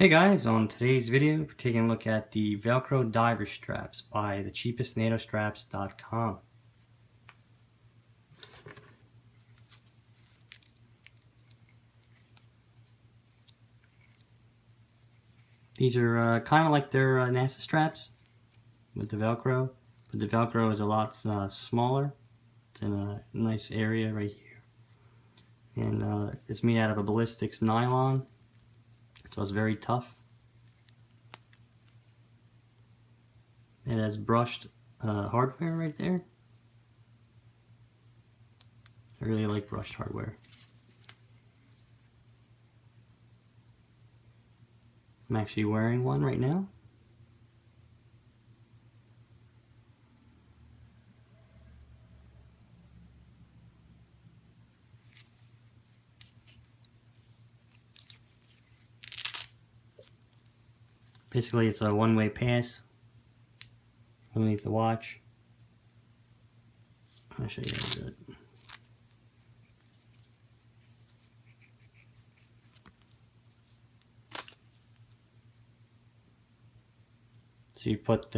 Hey guys, on today's video, we're taking a look at the Velcro Diver Straps by the cheapestnatostraps.com. These are kind of like their NASA straps with the Velcro, but the Velcro is a lot smaller. It's in a nice area right here. And it's made out of a ballistics nylon, so it's very tough. It has brushed hardware right there. I really like brushed hardware. I'm actually wearing one right now. Basically, it's a one-way pass underneath the watch. I'll show you how to do it. So you put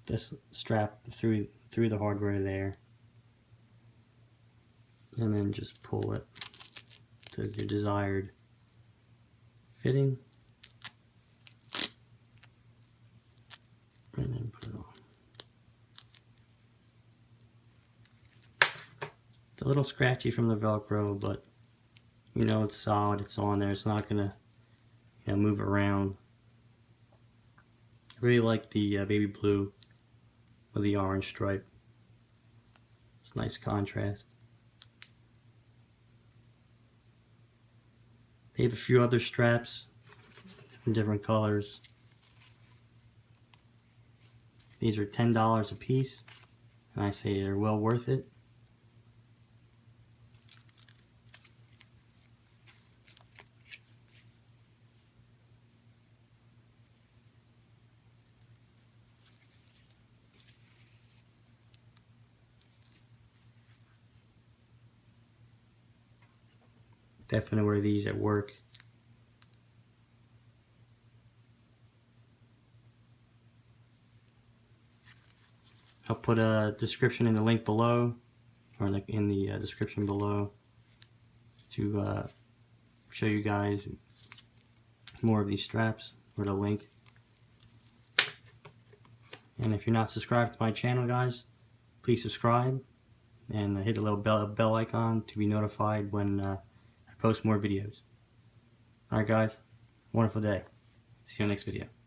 this strap through the hardware there, and then just pull it to your desired fitting, and then put it on. It's a little scratchy from the Velcro, but you know it's solid, it's on there, it's not gonna move around. I really like the baby blue with the orange stripe. It's nice contrast. They have a few other straps in different colors. These are $10 a piece, and I say they're well worth it. Definitely wear these at work. I'll put a description in the link below, or in the description below, to show you guys more of these straps, or the link. And if you're not subscribed to my channel, guys, please subscribe and hit the little bell icon to be notified when I post more videos. Alright guys, wonderful day. See you in the next video.